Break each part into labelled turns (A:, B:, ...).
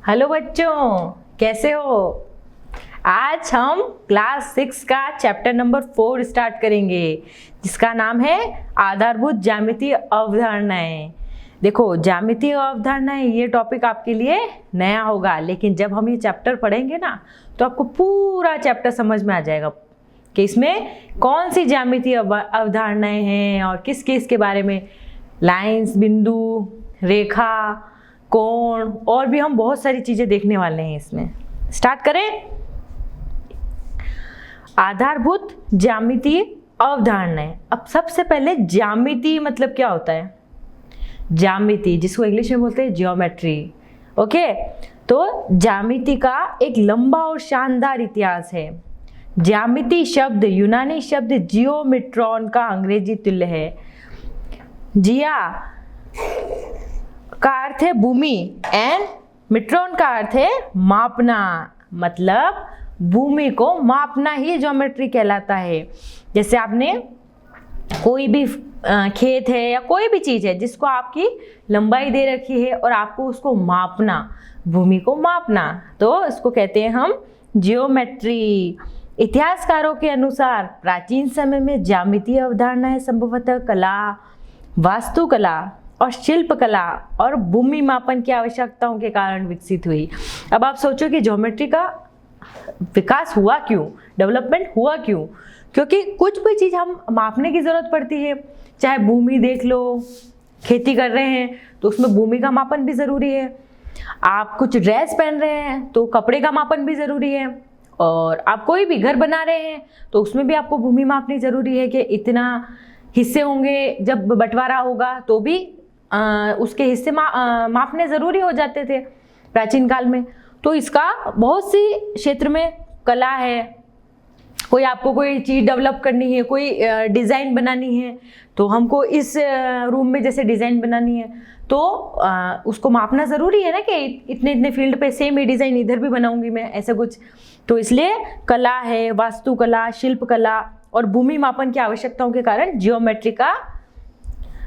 A: Hello बच्चों, कैसे हो। आज हम क्लास 6 का चैप्टर नंबर 4 स्टार्ट करेंगे, जिसका नाम है आधारभूत ज्यामितीय अवधारणाएं। देखो, ज्यामितीय अवधारणाएं ये टॉपिक आपके लिए नया होगा, लेकिन जब हम ये चैप्टर पढ़ेंगे ना तो आपको पूरा चैप्टर समझ में आ जाएगा कि इसमें कौन सी ज्यामितीय अवधारणाएं हैं और किस किस के बारे में। लाइंस, बिंदु, रेखा, कोण और भी हम बहुत सारी चीजें देखने वाले हैं इसमें। स्टार्ट करें। आधारभूत ज्यामितीय अवधारणाएं। अब सबसे पहले ज्यामिति मतलब क्या होता है। ज्यामिति, जिसको इंग्लिश में बोलते हैं जियोमेट्री। ओके, तो ज्यामिति का एक लंबा और शानदार इतिहास है। ज्यामिति शब्द यूनानी शब्द जियोमेट्रॉन का अंग्रेजी तुल्य है। जिया का अर्थ है भूमि एंड मिट्रॉन का अर्थ है मापना, मतलब भूमि को मापना ही ज्योमेट्री कहलाता है। जैसे आपने कोई भी खेत है या कोई भी चीज है जिसको आपकी लंबाई दे रखी है और आपको उसको मापना, भूमि को मापना, तो इसको कहते हैं हम जियोमेट्री। इतिहासकारों के अनुसार प्राचीन समय में ज्यामितीय अवधारणाएं संभवतः कला, वास्तुकला और शिल्पकला और भूमि मापन की आवश्यकताओं के कारण विकसित हुई। अब आप सोचो कि ज्योमेट्री का विकास हुआ क्यों, डेवलपमेंट हुआ क्यों। क्योंकि कुछ भी चीज हम मापने की जरूरत पड़ती है। चाहे भूमि देख लो, खेती कर रहे हैं तो उसमें भूमि का मापन भी जरूरी है। आप कुछ ड्रेस पहन रहे हैं तो कपड़े का मापन भी जरूरी है। और आप कोई भी घर बना रहे हैं तो उसमें भी आपको भूमि मापनी जरूरी है कि इतना हिस्से होंगे, जब बंटवारा होगा तो भी उसके हिस्से मापने जरूरी हो जाते थे प्राचीन काल में। तो इसका बहुत सी क्षेत्र में कला है। कोई आपको कोई चीज डेवलप करनी है, कोई डिजाइन बनानी है, तो हमको इस रूम में जैसे डिजाइन बनानी है तो उसको मापना जरूरी है ना कि इतने इतने फील्ड पे सेम ही डिजाइन इधर भी बनाऊंगी मैं, ऐसा कुछ। तो इसलिए कला है, वास्तुकला, शिल्पकला और भूमि मापन की आवश्यकताओं के कारण जियोमेट्री का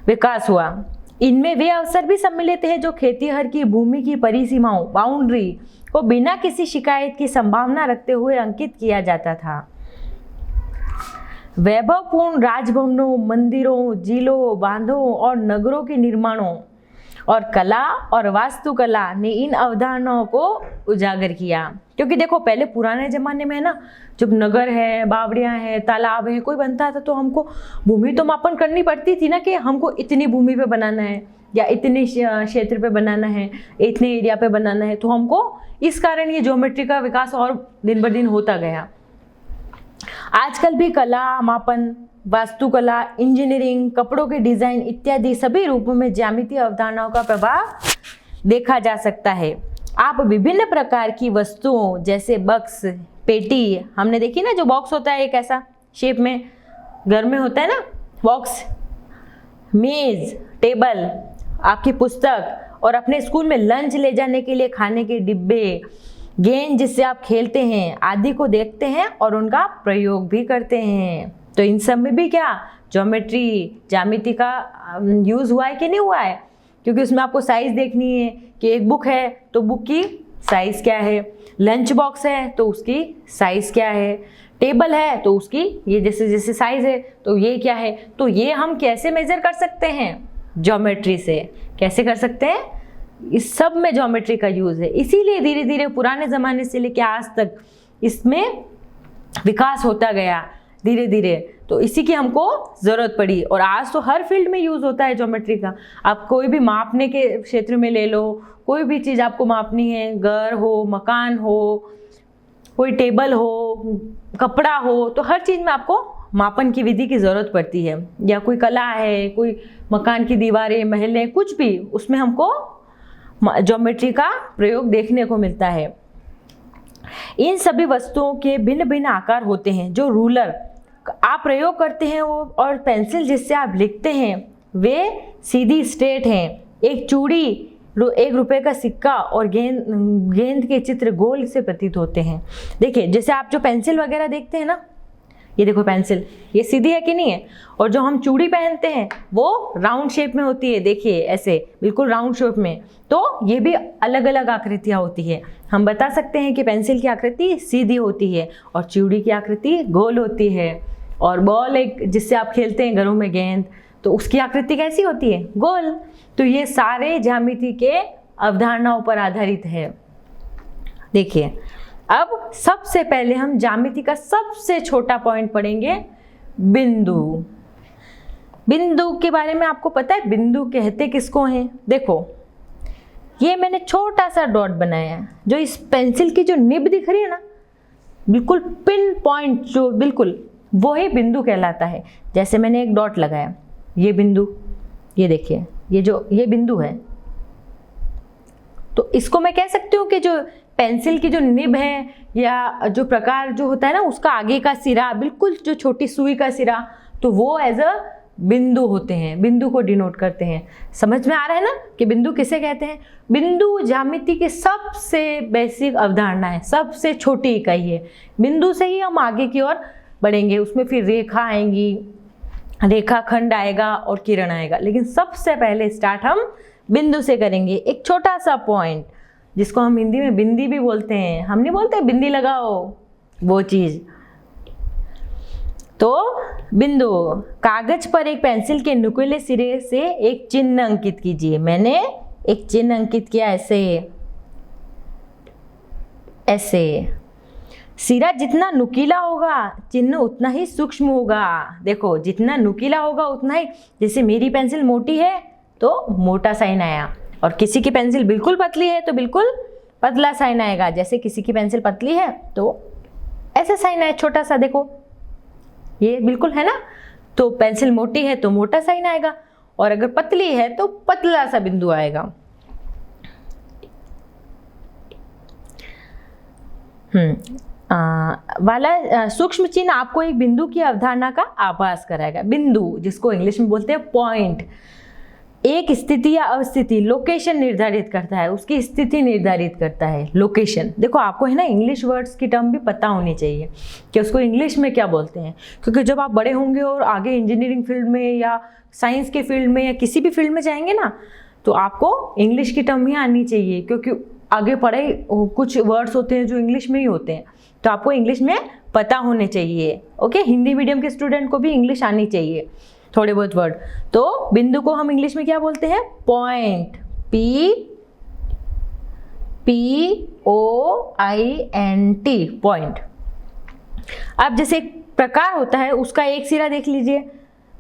A: विकास हुआ। इनमें वे अवसर भी सम्मिलित हैं जो खेतीहर की भूमि की परिसीमाओं, बाउंड्री को बिना किसी शिकायत की संभावना रखते हुए अंकित किया जाता था। वैभवपूर्ण राजभवनों, मंदिरों, जिलों, बांधों और नगरों के निर्माणों और कला और वास्तुकला ने इन अवधारणाओं को उजागर किया। क्योंकि देखो, पहले पुराने जमाने में है ना, जब नगर है, बावड़ियां हैं, तालाब है, कोई बनता था तो हमको भूमि तो मापन करनी पड़ती थी ना कि हमको इतनी भूमि पे बनाना है या इतने क्षेत्र पे बनाना है, इतने एरिया पे बनाना है। तो हमको इस कारण ये ज्योमेट्री का विकास और दिन ब दिन होता गया। आजकल भी कला, मापन, वास्तुकला, इंजीनियरिंग, कपड़ों के डिजाइन इत्यादि सभी रूपों में ज्यामितीय अवधारणाओं का प्रभाव देखा जा सकता है। आप विभिन्न प्रकार की वस्तुओं जैसे बक्स, पेटी, हमने देखी ना, जो बॉक्स होता है एक ऐसा शेप में घर में होता है ना बॉक्स, मेज, टेबल, आपकी पुस्तक और अपने स्कूल में लंच ले जाने के लिए खाने के डिब्बे, गेंद जिससे आप खेलते हैं आदि को देखते हैं और उनका प्रयोग भी करते हैं। तो इन सब में भी क्या ज्यामिति का यूज हुआ है कि नहीं हुआ है। क्योंकि उसमें आपको साइज देखनी है कि एक बुक है तो बुक की साइज क्या है, लंच बॉक्स है तो उसकी साइज क्या है, टेबल है तो उसकी ये जैसे जैसे साइज है तो ये क्या है। तो ये हम कैसे मेजर कर सकते हैं, ज्योमेट्री से। कैसे कर सकते हैं, इस सब में ज्योमेट्री का यूज है। इसीलिए धीरे धीरे पुराने जमाने से लेकर आज तक इसमें विकास होता गया धीरे धीरे। तो इसी की हमको जरूरत पड़ी और आज तो हर फील्ड में यूज होता है ज्योमेट्री का। आप कोई भी मापने के क्षेत्र में ले लो, कोई भी चीज आपको मापनी है, घर हो, मकान हो, कोई टेबल हो, कपड़ा हो, तो हर चीज में आपको मापन की विधि की जरूरत पड़ती है। या कोई कला है, कोई मकान की दीवारें, महलें, कुछ भी, उसमें हमको ज्योमेट्री का प्रयोग देखने को मिलता है। इन सभी वस्तुओं के भिन्न भिन्न आकार होते हैं। जो रूलर आप प्रयोग करते हैं वो और पेंसिल जिससे आप लिखते हैं वे सीधी स्ट्रेट हैं। एक चूड़ी, 1 रुपए का सिक्का और गेंद के चित्र गोल से प्रतीत होते हैं। देखिए, जैसे आप जो पेंसिल वगैरह देखते हैं ना, ये देखो पेंसिल, ये सीधी है कि नहीं है। और जो हम चूड़ी पहनते हैं वो राउंड शेप में होती है, देखिए ऐसे बिल्कुल राउंड शेप में। तो ये भी अलग अलग आकृतियाँ होती है। हम बता सकते हैं कि पेंसिल की आकृति सीधी होती है और चूड़ी की आकृति गोल होती है। और बॉल एक जिससे आप खेलते हैं घरों में गेंद, तो उसकी आकृति कैसी होती है? गोल। तो ये सारे ज्यामिति के अवधारणाओं पर आधारित है। देखिए अब सबसे पहले हम ज्यामिति का सबसे छोटा पॉइंट पढ़ेंगे, बिंदु। बिंदु के बारे में आपको पता है बिंदु कहते किसको हैं? देखो ये मैंने छोटा सा डॉट बनाया है, जो इस पेंसिल की जो निब दिख रही है ना, बिल्कुल पिन पॉइंट जो बिल्कुल, वो ही बिंदु कहलाता है। जैसे मैंने एक डॉट लगाया, ये बिंदु, ये देखिए ये बिंदु है। तो इसको मैं कह सकती हूँ कि जो पेंसिल की जो निब है या जो प्रकार जो होता है ना, उसका आगे का सिरा, बिल्कुल जो छोटी सुई का सिरा, तो वो एज अ बिंदु होते हैं, बिंदु को डिनोट करते हैं। समझ में आ रहा है ना कि बिंदु किसे कहते हैं? बिंदु ज्यामिति की सबसे बेसिक अवधारणा है, सबसे छोटी इकाई है। बिंदु से ही हम आगे की ओर बढ़ेंगे, उसमें फिर रेखा आएंगी, रेखाखंड आएगा और किरण आएगा, लेकिन सबसे पहले स्टार्ट हम बिंदु से करेंगे। एक छोटा सा पॉइंट जिसको हम हिंदी में बिंदी भी बोलते हैं, हम नहीं बोलते बिंदी लगाओ, वो चीज। तो बिंदु, कागज पर एक पेंसिल के नुकीले सिरे से एक चिन्ह अंकित कीजिए। मैंने एक चिन्ह अंकित किया, ऐसे ऐसे। सिरा जितना नुकीला होगा चिन्ह उतना ही सूक्ष्म होगा। देखो जितना नुकीला होगा उतना ही, जैसे मेरी पेंसिल मोटी है तो मोटा साइन आया, और किसी की पेंसिल बिल्कुल पतली है तो बिल्कुल पतला साइन आएगा। जैसे किसी की पेंसिल पतली है तो ऐसा साइन आया छोटा सा, देखो ये बिल्कुल है ना। तो पेंसिल मोटी है तो मोटा साइन आएगा, और अगर पतली है तो पतला सा बिंदु आएगा। वाला सूक्ष्म चिन्ह आपको एक बिंदु की अवधारणा का आभास कराएगा। बिंदु जिसको इंग्लिश में बोलते हैं पॉइंट, एक स्थिति या अवस्थिति, लोकेशन निर्धारित करता है, उसकी स्थिति निर्धारित करता है, लोकेशन। देखो आपको है ना इंग्लिश वर्ड्स की टर्म भी पता होनी चाहिए कि उसको इंग्लिश में क्या बोलते हैं, क्योंकि जब आप बड़े होंगे और आगे इंजीनियरिंग फील्ड में या साइंस के फील्ड में या किसी भी फील्ड में जाएंगे ना, तो आपको इंग्लिश की टर्म ही आनी चाहिए, क्योंकि आगे पढ़े कुछ वर्ड्स होते हैं जो इंग्लिश में ही होते हैं, तो आपको इंग्लिश में पता होने चाहिए। ओके, हिंदी मीडियम के स्टूडेंट को भी इंग्लिश आनी चाहिए, थोड़े बहुत वर्ड। तो बिंदु को हम इंग्लिश में क्या बोलते हैं? Point, POINT, point. अब जैसे एक प्रकार होता है, उसका एक सिरा देख लीजिए,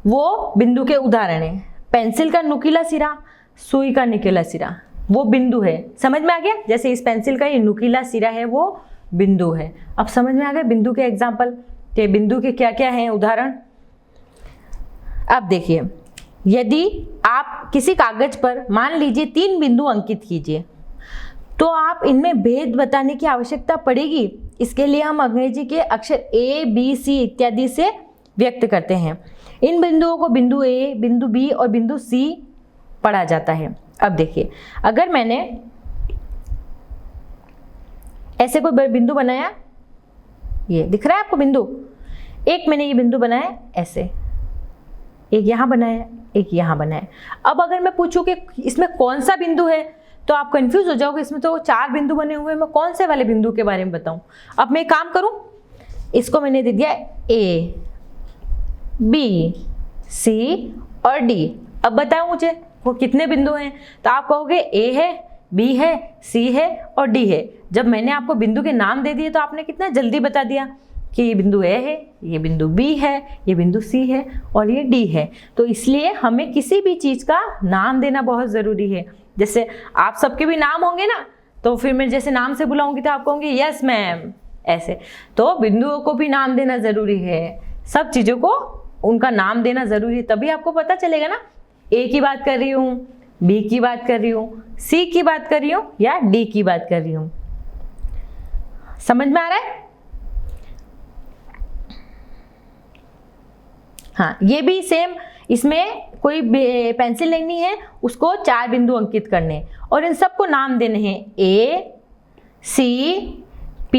A: वो बिंदु के उदाहरण है। पेंसिल का नुकीला सिरा, सुई का निकेला सिरा, वो बिंदु है। समझ में आ गया? जैसे इस पेंसिल का ये नुकीला सिरा है, वो बिंदु है। अब समझ में आ गया बिंदु के एग्जाम्पल कि बिंदु के क्या क्या हैं उदाहरण। अब देखिए, यदि आप किसी कागज पर मान लीजिए 3 बिंदु अंकित कीजिए, तो आप इनमें भेद बताने की आवश्यकता पड़ेगी। इसके लिए हम अंग्रेजी के अक्षर A, B, C इत्यादि से व्यक्त करते हैं। इन बिंदुओं को बिंदु A, बिंदु B और बिंदु C पढ़ा जाता है। अब देखिए, अगर मैंने ऐसे कोई बिंदु बनाया, ये दिख रहा है आपको बिंदु, एक मैंने ये बिंदु बनाया ऐसे, एक यहाँ बनाया, एक यहाँ बनाया। अब अगर मैं पूछूं कि इसमें कौन सा बिंदु है, तो आप कंफ्यूज हो जाओगे, इसमें तो 4 बिंदु बने हुए हैं, मैं कौन से वाले बिंदु के बारे में बताऊं। अब मैं एक काम करूं, इसको मैंने दे दिया A, B, C और D। अब बताओ मुझे वो कितने बिंदु हैं, तो आप कहोगे A है, B है, C है और D है। जब मैंने आपको बिंदु के नाम दे दिए तो आपने कितना जल्दी बता दिया कि ये बिंदु A है, ये बिंदु B है, ये बिंदु C है और ये D है। तो इसलिए हमें किसी भी चीज़ का नाम देना बहुत ज़रूरी है। जैसे आप सबके भी नाम होंगे ना, तो फिर मैं जैसे नाम से बुलाऊंगी तो आप कहोगे यस मैम, ऐसे। तो बिंदुओं को भी नाम देना ज़रूरी है, सब चीज़ों को उनका नाम देना ज़रूरी है, तभी आपको पता चलेगा ना A की बात कर रही हूँ, B की बात कर रही हूँ, C की बात कर रही हूँ या D की बात कर रही हूँ। समझ में आ रहा है? हाँ, ये भी सेम, इसमें कोई पेंसिल लेनी है, उसको 4 बिंदु अंकित करने और इन सबको नाम देने हैं A, C, P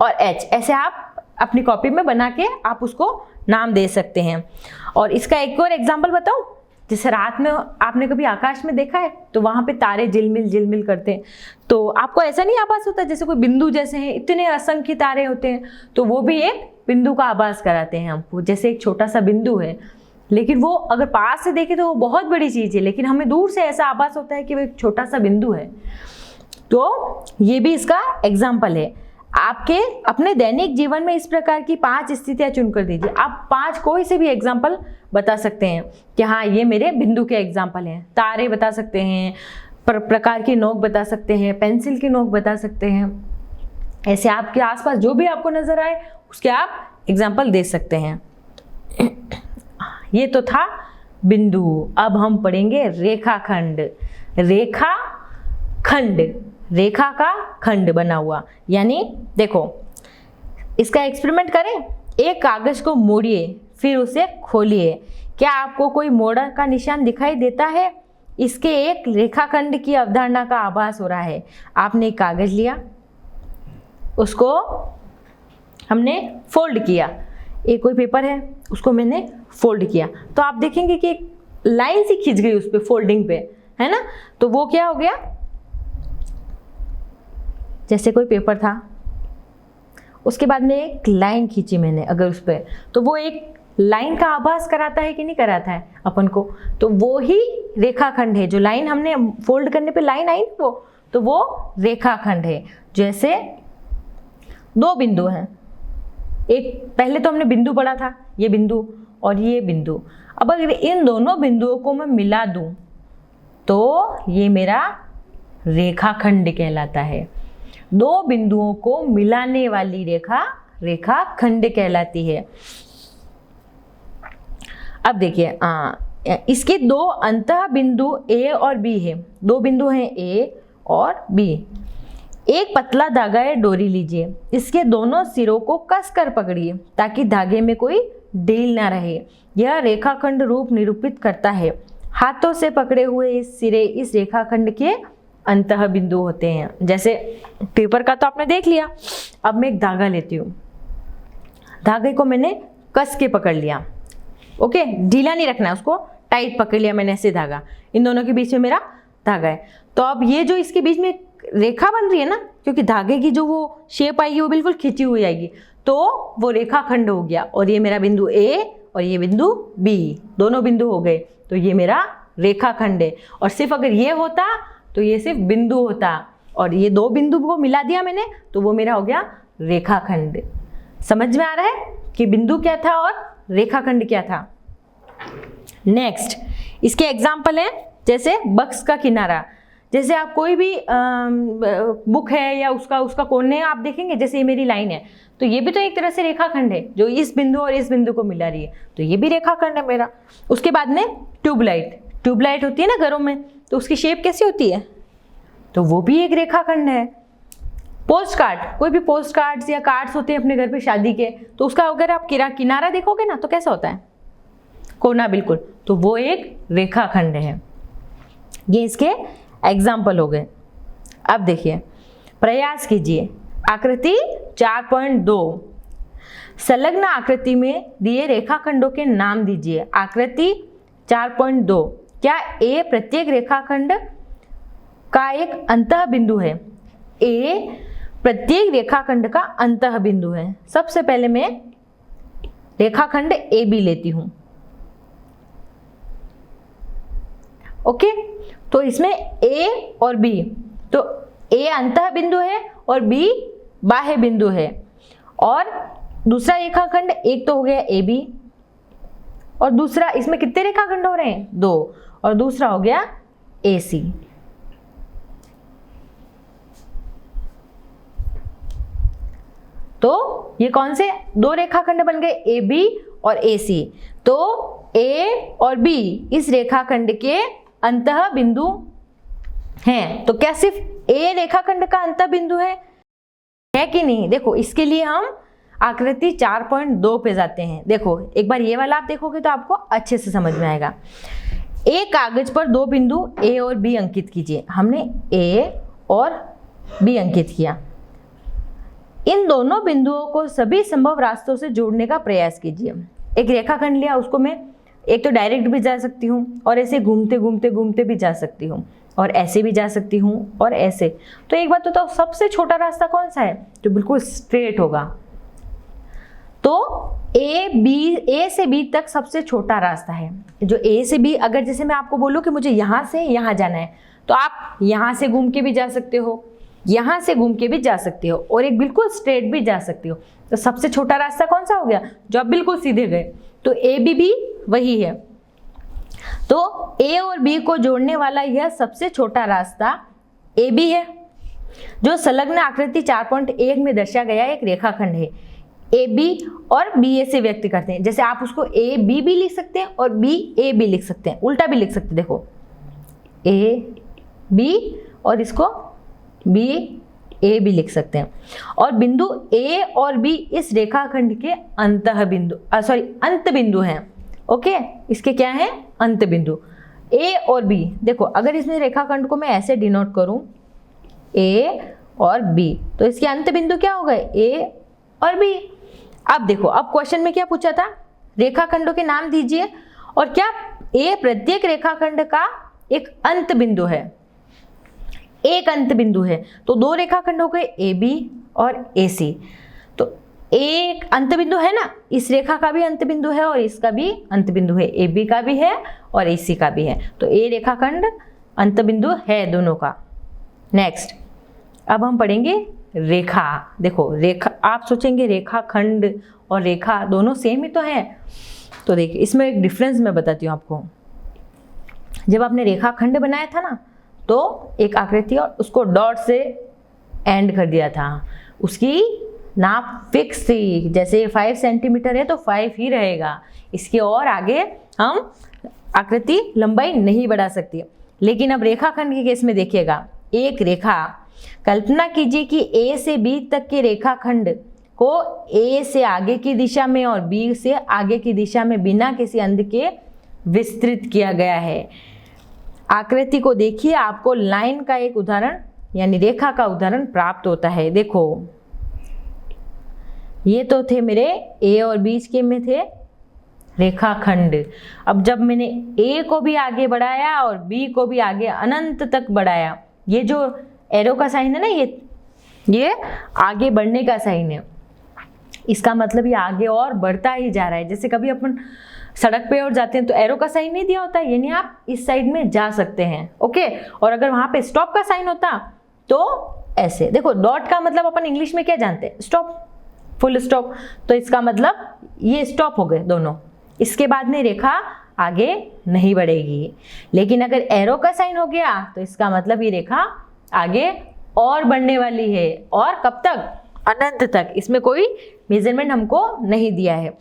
A: और H। ऐसे आप अपनी कॉपी में बना के आप उसको नाम दे सकते हैं। और इसका एक और एग्जाम्पल बताऊं, जैसे रात में आपने कभी आकाश में देखा है तो वहां पे तारे झिलमिल करते हैं, तो आपको ऐसा नहीं आभास होता जैसे कोई बिंदु जैसे हैं, इतने असंख्य तारे होते हैं, तो वो भी एक बिंदु का आभास कराते हैं हमको, जैसे एक छोटा सा बिंदु है, लेकिन वो अगर पास से देखें तो वो बहुत बड़ी चीज है, लेकिन हमें दूर से ऐसा आभास होता है कि वो एक छोटा सा बिंदु है। तो ये भी इसका एग्जाम्पल है। आपके अपने दैनिक जीवन में इस प्रकार की 5 स्थितियां चुनकर दीजिए। आप 5 कोई से भी एग्जाम्पल बता सकते हैं कि हाँ ये मेरे बिंदु के एग्जाम्पल हैं। तारे बता सकते हैं, प्रकार की नोक बता सकते हैं, पेंसिल की नोक बता सकते हैं, ऐसे आपके आसपास जो भी आपको नजर आए उसके आप एग्जाम्पल दे सकते हैं। ये तो था बिंदु। अब हम पढ़ेंगे रेखाखंड। रेखाखंड, रेखा का खंड बना हुआ, यानी देखो इसका एक्सपेरिमेंट करें। एक कागज को मोड़िए फिर उसे खोलिए। क्या आपको कोई मोड़ का निशान दिखाई देता है? इसके एक रेखाखंड की अवधारणा का आभास हो रहा है। आपने एक कागज लिया, उसको हमने फोल्ड किया, एक कोई पेपर है उसको मैंने फोल्ड किया, तो आप देखेंगे कि एक लाइन सी खिंच गई उस पे, फोल्डिंग पे, है ना। तो वो क्या हो गया, जैसे कोई पेपर था उसके बाद में एक लाइन खींची मैंने अगर उस पर, तो वो एक लाइन का आभास कराता है कि नहीं कराता है अपन को। तो वो ही रेखाखंड है, जो लाइन हमने फोल्ड करने पे लाइन आई वो, तो वो रेखाखंड है। जैसे 2 बिंदु हैं, एक पहले तो हमने बिंदु पढ़ा था, ये बिंदु और ये बिंदु। अब अगर इन दोनों बिंदुओं को मैं मिला दूं तो ये मेरा रेखाखंड कहलाता है। 2 बिंदुओं को मिलाने वाली रेखा रेखाखंड कहलाती है। अब देखिए इसके 2 अंतः बिंदु ए और बी है। 2 बिंदु हैं ए और बी। एक पतला धागा या डोरी लीजिए, इसके दोनों सिरों को कसकर पकड़िए ताकि धागे में कोई ढील ना रहे। यह रेखाखंड रूप निरूपित करता है। हाथों से पकड़े हुए इस सिरे इस रेखाखंड के अंतः बिंदु होते हैं। जैसे पेपर का तो आपने देख लिया, अब मैं एक धागा लेती हूँ, धागे को मैंने कस के पकड़ लिया, ओके, ढीला नहीं रखना है उसको, टाइट पकड़ लिया मैंने ऐसे धागा, इन दोनों के बीच में मेरा धागा है। तो अब ये जो इसके बीच में रेखा बन रही है ना, क्योंकि धागे की जो वो शेप आएगी वो बिल्कुल खिंची हुई आएगी, तो वो रेखाखंड हो गया। और ये मेरा बिंदु ए और ये बिंदु बी, दोनों बिंदु हो गए, तो ये मेरा रेखाखंड है। और सिर्फ अगर ये होता तो ये सिर्फ बिंदु होता, और ये 2 बिंदु को मिला दिया मैंने तो वो मेरा हो गया रेखाखंड। समझ में आ रहा है कि बिंदु क्या था और रेखाखंड क्या था। नेक्स्ट इसके एग्जाम्पल हैं, जैसे बक्स का किनारा। जैसे आप कोई भी बुक है या उसका कोने आप देखेंगे, जैसे ये मेरी लाइन है, तो ये भी तो एक तरह से रेखाखंड है, जो इस बिंदु और इस बिंदु को मिला रही है, तो ये भी रेखाखंड है मेरा। उसके बाद में ट्यूबलाइट होती है ना घरों में, तो उसकी शेप कैसी होती है, तो वो भी एक रेखाखंड है। पोस्ट कार्ड, कोई भी पोस्ट कार्ड्स या कार्ड्स होते हैं अपने घर पे शादी के, तो उसका अगर आप किनारा देखोगे ना तो कैसा होता है, कोना बिल्कुल, तो वो एक रेखाखंड है। ये इसके एग्जाम्पल हो गए। अब देखिए प्रयास कीजिए। आकृति 4.2, संलग्न आकृति में दिए रेखाखंडों के नाम दीजिए। आकृति 4.2, क्या ए प्रत्येक रेखाखंड का एक अंतः बिंदु है? ए प्रत्येक रेखाखंड का अंतः बिंदु है। सबसे पहले मैं रेखाखंड ए बी लेती हूं, ओके। तो इसमें ए और बी, तो ए अंतः बिंदु है और बी बाह्य बिंदु है। और दूसरा रेखाखंड, एक तो हो गया ए बी, और दूसरा, इसमें कितने रेखाखंड हो रहे हैं? 2, और दूसरा हो गया ए सी। तो ये कौन से 2 रेखाखंड बन गए? ए बी और ए सी। तो ए और बी इस रेखाखंड के अंतः बिंदु हैं। तो क्या सिर्फ ए रेखाखंड का अंतः बिंदु है कि नहीं? देखो इसके लिए हम आकृति 4.2 पे जाते हैं। देखो एक बार ये वाला आप देखोगे तो आपको अच्छे से समझ में आएगा। एक कागज पर 2 बिंदु ए और बी अंकित कीजिए। हमने ए और बी अंकित किया। इन दोनों बिंदुओं को सभी संभव रास्तों से जोड़ने का प्रयास कीजिए। एक रेखाखंड लिया, उसको मैं एक तो डायरेक्ट भी जा सकती हूँ और ऐसे घूमते घूमते घूमते भी जा सकती हूँ और ऐसे भी जा सकती हूँ और ऐसे। तो एक बात बताओ, सबसे छोटा रास्ता कौन सा है? जो बिल्कुल स्ट्रेट होगा। तो ए से बी तक सबसे छोटा रास्ता है। जो ए से बी, अगर जैसे मैं आपको बोलूँ कि मुझे यहाँ से यहाँ जाना है, तो आप यहाँ से घूम के भी जा सकते हो, यहाँ से घूम के भी जा सकते हो और एक बिल्कुल स्ट्रेट भी जा सकते हो। तो सबसे छोटा रास्ता कौन सा हो गया? जो आप बिल्कुल सीधे गए। तो ए बी भी वही है। तो ए और बी को जोड़ने वाला यह सबसे छोटा रास्ता ए बी है, जो संलग्न आकृति 4.1 में दर्शाया गया एक रेखाखंड है। ए बी और बी ए से व्यक्त करते हैं। जैसे आप उसको ए बी भी लिख सकते हैं और बी ए भी लिख सकते हैं, उल्टा भी लिख सकते हैं। देखो ए बी और इसको बी ए भी लिख सकते हैं। और बिंदु ए और बी इस रेखाखंड के अंत बिंदु हैं। ओके, इसके क्या है? अंत बिंदु। ए और बी, देखो अगर इसमें रेखाखंड को मैं ऐसे डिनोट करूं ए और बी, तो इसके अंत बिंदु क्या हो गए? ए और बी। अब देखो, अब क्वेश्चन में क्या पूछा था? रेखाखंडों के नाम दीजिए। और क्या ए प्रत्येक रेखाखंड का एक अंत बिंदु है? एक अंत बिंदु है। तो दो रेखाखंड हो गए ए बी और ए सी। तो एक अंत बिंदु है ना, इस रेखा का भी अंत बिंदु है और इसका भी अंत बिंदु है, ए बी का भी है और ए सी का भी है। तो ए रेखाखंड अंत बिंदु है दोनों का। नेक्स्ट, अब हम पढ़ेंगे रेखा। देखो रेखा, आप सोचेंगे रेखाखंड और रेखा दोनों सेम ही तो है। तो देखिए, इसमें एक डिफरेंस मैं बताती हूँ आपको। जब आपने रेखाखंड बनाया था ना, तो एक आकृति और उसको डॉट से एंड कर दिया था, उसकी नाप फिक्स थी। जैसे 5 सेंटीमीटर है तो 5 ही रहेगा, इसके और आगे हम आकृति लंबाई नहीं बढ़ा सकती। लेकिन अब रेखाखंड के केस में देखिएगा, एक रेखा, कल्पना कीजिए कि ए से बी तक के रेखाखंड को ए से आगे की दिशा में और बी से आगे की दिशा में बिना किसी अंत के विस्तृत किया गया है। आकृति को देखिए, आपको लाइन का एक उदाहरण यानी रेखा का उदाहरण प्राप्त होता है। देखो ये तो थे मेरे ए और बीच के में थे रेखाखंड। अब जब मैंने ए को भी आगे बढ़ाया और बी को भी आगे अनंत तक बढ़ाया, ये जो एरो का साइन है ना, ये आगे बढ़ने का साइन है। इसका मतलब ये आगे और बढ़ता ही जा रहा है। जैसे कभी अपन सड़क पे और जाते हैं तो एरो का साइन नहीं दिया होता, यानी आप इस साइड में जा सकते हैं। ओके, और अगर वहां पे स्टॉप का साइन होता तो ऐसे। देखो डॉट का मतलब अपन इंग्लिश में क्या जानते हैं? Stop, full stop. तो इसका मतलब ये स्टॉप हो गए दोनों, इसके बाद में रेखा आगे नहीं बढ़ेगी। लेकिन अगर एरो का साइन हो गया तो इसका मतलब ये रेखा आगे और बढ़ने वाली है। और कब तक? अनंत तक। इसमें कोई मेजरमेंट हमको नहीं दिया है।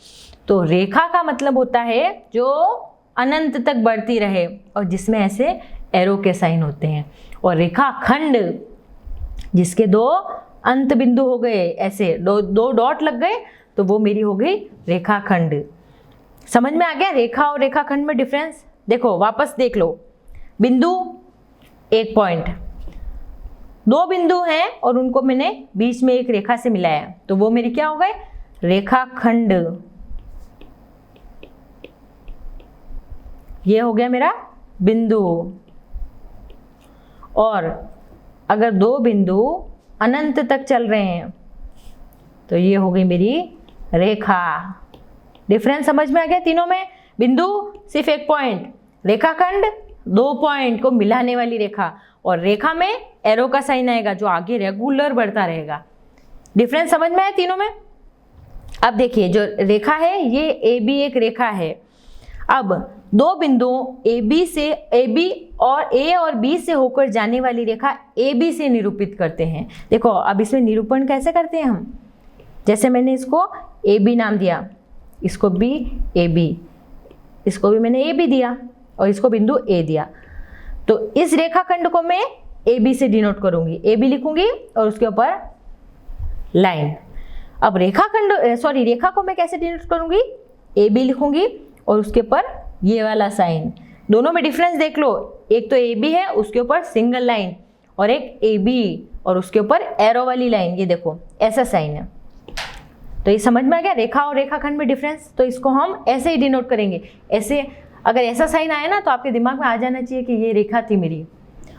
A: तो रेखा का मतलब होता है जो अनंत तक बढ़ती रहे और जिसमें ऐसे एरो के साइन होते हैं। और रेखाखंड जिसके दो अंत बिंदु हो गए, ऐसे दो डॉट लग गए, तो वो मेरी हो गई रेखाखंड। समझ में आ गया रेखा और रेखाखंड में डिफरेंस? देखो वापस देख लो, बिंदु एक पॉइंट, दो बिंदु हैं और उनको मैंने बीच में एक रेखा से मिलाया, तो वो मेरी क्या हो गए? रेखाखंड। ये हो गया मेरा बिंदु। और अगर दो बिंदु अनंत तक चल रहे हैं तो ये हो गई मेरी रेखा। डिफरेंस समझ में आ गया तीनों में? बिंदु सिर्फ एक पॉइंट, रेखाखंड दो पॉइंट को मिलाने वाली रेखा, और रेखा में एरो का साइन आएगा जो आगे रेगुलर बढ़ता रहेगा। डिफरेंस समझ में आया तीनों में? अब देखिए जो रेखा है ये ए बी एक रेखा है। अब दो बिंदुओं ए और बी से होकर जाने वाली रेखा ए बी से निरूपित करते हैं। देखो अब इसमें निरूपण कैसे करते हैं हम? जैसे मैंने इसको ए बी नाम दिया, इसको बी ए बी, इसको भी मैंने ए बी दिया और इसको बिंदु ए दिया। तो इस रेखाखंड को मैं ए बी से डिनोट करूंगी, ए बी लिखूंगी और उसके ऊपर लाइन। अब रेखा को मैं कैसे डिनोट करूंगी? ए बी लिखूंगी और उसके ऊपर ये वाला साइन। दोनों में डिफरेंस देख लो, एक तो ए बी है उसके ऊपर सिंगल लाइन, और एक AB और उसके ऊपर एरो वाली लाइन, ये देखो ऐसा साइन है। तो ये समझ में आ गया रेखा और रेखाखंड में डिफरेंस। तो इसको हम ऐसे ही डिनोट करेंगे, ऐसे। अगर ऐसा साइन आया ना तो आपके दिमाग में आ जाना चाहिए कि ये रेखा थी मेरी।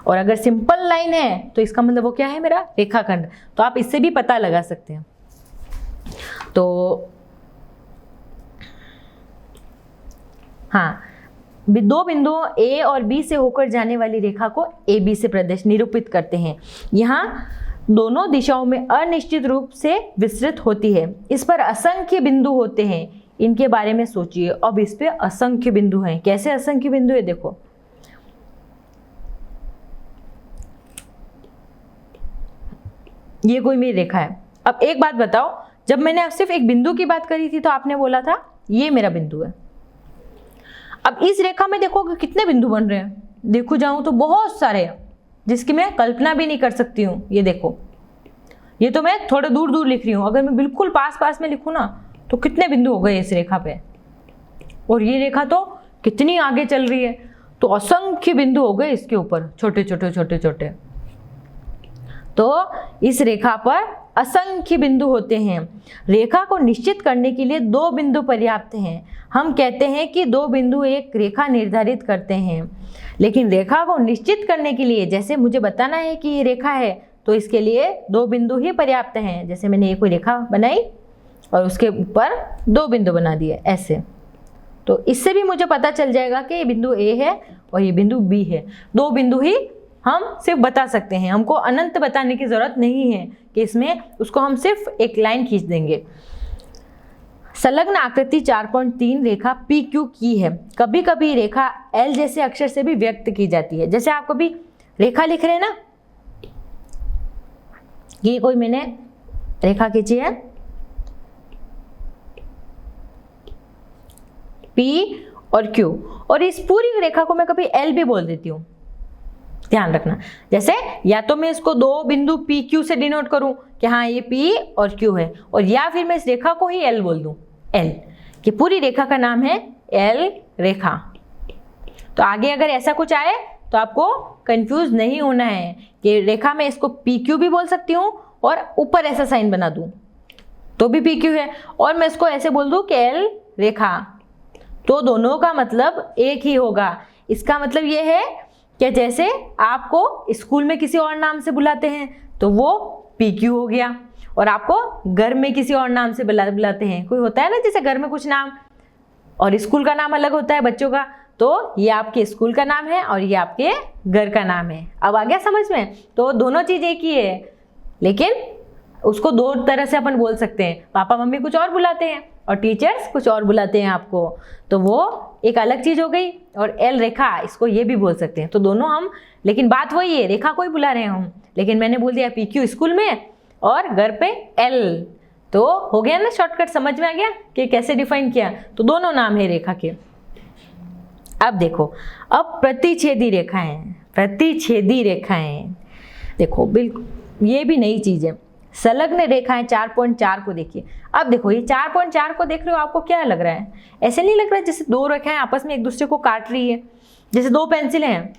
A: और अगर सिंपल लाइन है तो इसका मतलब वो क्या है, मेरा रेखाखंड। तो आप इससे भी पता लगा सकते हैं। तो हाँ, दो बिंदुओं A और B से होकर जाने वाली रेखा को AB से प्रदेश निरूपित करते हैं। यहाँ दोनों दिशाओं में अनिश्चित रूप से विस्तृत होती है। इस पर असंख्य बिंदु होते हैं, इनके बारे में सोचिए। अब इस पे असंख्य बिंदु हैं। कैसे असंख्य बिंदु है, देखो ये कोई मेरी रेखा है। अब एक बात बताओ, जब मैंने अब सिर्फ एक बिंदु की बात करी थी तो आपने बोला था ये मेरा बिंदु है। अब इस रेखा में देखो कि कितने बिंदु बन रहे हैं, देखो जाऊं तो बहुत सारे हैं, जिसकी मैं कल्पना भी नहीं कर सकती हूँ। ये देखो, ये तो मैं थोड़े दूर दूर लिख रही हूँ, अगर मैं बिल्कुल पास पास में लिखूँ ना तो कितने बिंदु हो गए इस रेखा पे। और ये रेखा तो कितनी आगे चल रही है, तो असंख्य बिंदु हो गए इसके ऊपर, छोटे छोटे छोटे छोटे। तो इस रेखा पर असंख्य बिंदु होते हैं। रेखा को निश्चित करने के लिए दो बिंदु पर्याप्त हैं। हम कहते हैं कि दो बिंदु एक रेखा निर्धारित करते हैं, लेकिन रेखा को निश्चित करने के लिए, जैसे मुझे बताना है कि ये रेखा है, तो इसके लिए दो बिंदु ही पर्याप्त हैं। जैसे मैंने ये कोई रेखा बनाई और उसके ऊपर दो बिंदु बना दिए ऐसे, तो इससे भी मुझे पता चल जाएगा कि ये बिंदु A है और ये बिंदु B है। दो बिंदु ही हम सिर्फ बता सकते हैं, हमको अनंत बताने की जरूरत नहीं है कि इसमें उसको हम सिर्फ एक लाइन खींच देंगे। संलग्न आकृति 4.3 रेखा PQ की है। कभी कभी रेखा L जैसे अक्षर से भी व्यक्त की जाती है। जैसे आप कभी रेखा लिख रहे हैं ना, ये कोई मैंने रेखा खींची है P और Q, और इस पूरी रेखा को मैं कभी L भी बोल देती हूँ, ध्यान रखना। जैसे या तो मैं इसको दो बिंदु PQ से डिनोट करूं कि हाँ ये P और Q है, और या फिर मैं इस रेखा को ही L बोल दूं, L, कि पूरी रेखा का नाम है L रेखा। तो आगे अगर ऐसा कुछ आए तो आपको कंफ्यूज नहीं होना है कि रेखा में इसको PQ भी बोल सकती हूँ और ऊपर ऐसा साइन बना दूं तो भी PQ है, और मैं इसको ऐसे बोल दूं कि L रेखा, तो दोनों का मतलब एक ही होगा। इसका मतलब ये है कि जैसे आपको स्कूल में किसी और नाम से बुलाते हैं तो वो PQ हो गया, और आपको घर में किसी और नाम से बुलाते हैं, कोई होता है ना जैसे घर में कुछ नाम और स्कूल का नाम अलग होता है बच्चों का, तो ये आपके स्कूल का नाम है और ये आपके घर का नाम है। अब आ गया समझ में? तो दोनों चीज एक ही है, लेकिन उसको दो तरह से अपन बोल सकते हैं। पापा मम्मी कुछ और बुलाते हैं और टीचर्स कुछ और बुलाते हैं आपको, तो वो एक अलग चीज हो गई। और L रेखा, इसको ये भी बोल सकते हैं। तो दोनों हम, लेकिन बात वही है, रेखा को ही बुला रहे हैं हम, लेकिन मैंने बोल दिया PQ स्कूल में और घर पे L, तो हो गया ना शॉर्टकट, समझ में आ गया कि कैसे डिफाइन किया। तो दोनों नाम है रेखा के। अब देखो, अब प्रतिच्छेदी रेखाएं, प्रतिच्छेदी रेखाएं देखो, बिल्कुल ये भी नई चीज है। संलग्न रेखाएं 4.4 को देखिए। अब देखो ये 4.4 को देख रहे हो, आपको क्या लग रहा है? ऐसे नहीं लग रहा है जैसे दो रेखाएं आपस में एक दूसरे को काट रही है। जैसे दो पेंसिल हैं,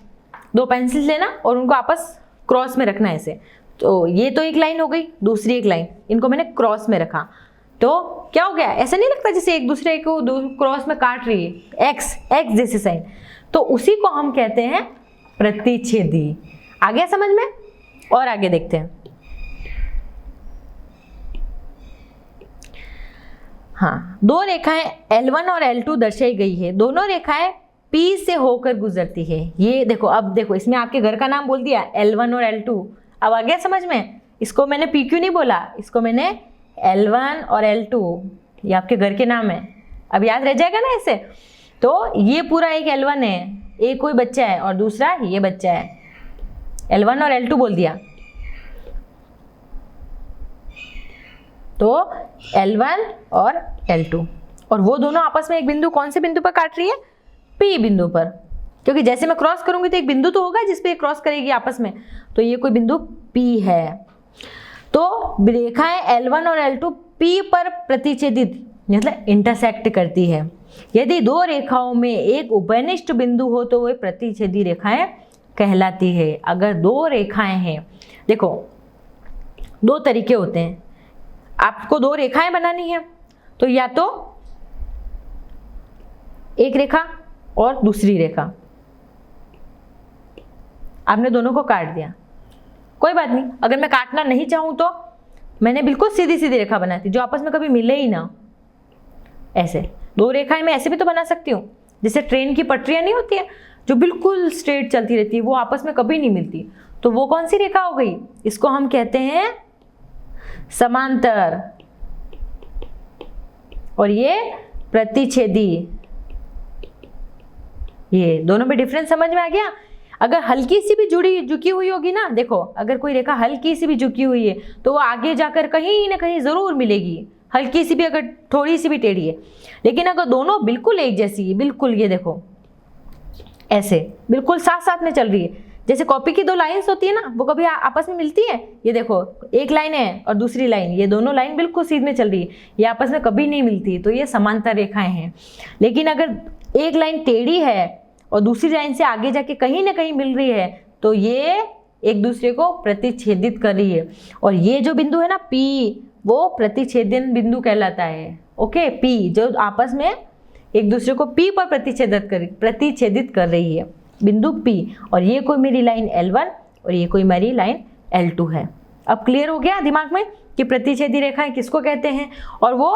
A: दो पेंसिल लेना और उनको आपस क्रॉस में रखना ऐसे, तो ये तो एक लाइन हो गई, दूसरी एक लाइन, इनको मैंने क्रॉस में रखा, तो क्या हो गया? ऐसा नहीं लगता जैसे एक दूसरे को क्रॉस में काट रही है, एक्स जैसे साइन, तो उसी को हम कहते हैं प्रतिच्छेदी। आ गया समझ में? और आगे देखते हैं। हाँ, दो रेखाएं L1 और L2 दर्शाई गई है। दोनों रेखाएं P से होकर गुजरती है। ये देखो, अब देखो इसमें आपके घर का नाम बोल दिया L1 और L2। अब आ गया समझ में? इसको मैंने PQ नहीं बोला, इसको मैंने L1 और L2, ये आपके घर के नाम है। अब याद रह जाएगा ना ऐसे। तो ये पूरा एक L1 है, एक कोई बच्चा है और दूसरा ये बच्चा है, L1 और L2 बोल दिया। तो L1 और L2, और वो दोनों आपस में एक बिंदु, कौन से बिंदु पर काट रही है? P बिंदु पर, क्योंकि जैसे मैं क्रॉस करूंगी तो एक बिंदु तो होगा जिस पे क्रॉस करेगी आपस में, तो ये कोई बिंदु P है। तो रेखाएं L1 और L2 P पर प्रतिच्छेदित मतलब इंटरसेक्ट करती है। यदि दो रेखाओं में एक उभयनिष्ठ बिंदु हो तो वे प्रतिच्छेदी रेखाएं कहलाती है। अगर दो रेखाएं हैं, देखो दो तरीके होते हैं, आपको दो रेखाएं बनानी है तो या तो एक रेखा और दूसरी रेखा, आपने दोनों को काट दिया, कोई बात नहीं। अगर मैं काटना नहीं चाहूं तो मैंने बिल्कुल सीधी सीधी रेखा बनाई थी जो आपस में कभी मिले ही ना। ऐसे दो रेखाएं मैं ऐसे भी तो बना सकती हूँ, जैसे ट्रेन की पटरियां नहीं होती है जो बिल्कुल स्ट्रेट चलती रहती है, वो आपस में कभी नहीं मिलती, तो वो कौन सी रेखा हो गई? इसको हम कहते हैं समांतर, और ये प्रतिच्छेदी। ये दोनों में डिफरेंस समझ में आ गया? अगर हल्की सी भी झुकी हुई होगी ना, देखो अगर कोई रेखा हल्की सी भी झुकी हुई है तो वो आगे जाकर कहीं ना कहीं जरूर मिलेगी, हल्की सी भी, अगर थोड़ी सी भी टेढ़ी है। लेकिन अगर दोनों बिल्कुल एक जैसी है, बिल्कुल ये देखो ऐसे बिल्कुल साथ साथ में चल रही है, जैसे कॉपी की दो लाइंस होती है ना, वो कभी आपस में मिलती है? ये देखो एक लाइन है और दूसरी लाइन, ये दोनों लाइन बिल्कुल सीध में चल रही है, ये आपस में कभी नहीं मिलती, तो ये समांतर रेखाएं हैं। लेकिन अगर एक लाइन टेढ़ी है और दूसरी लाइन से आगे जाके कहीं ना कहीं मिल रही है तो ये एक दूसरे को प्रतिच्छेदित कर रही है। और ये जो बिंदु है ना P, वो प्रतिच्छेदन बिंदु कहलाता है। ओके, P जो आपस में एक दूसरे को P पर प्रतिच्छेदित कर रही है, बिंदु P। और ये कोई मेरी लाइन L1 और ये कोई मेरी लाइन L2 है। अब क्लियर हो गया दिमाग में कि प्रतिच्छेदी रेखाएं किसको कहते हैं, और वो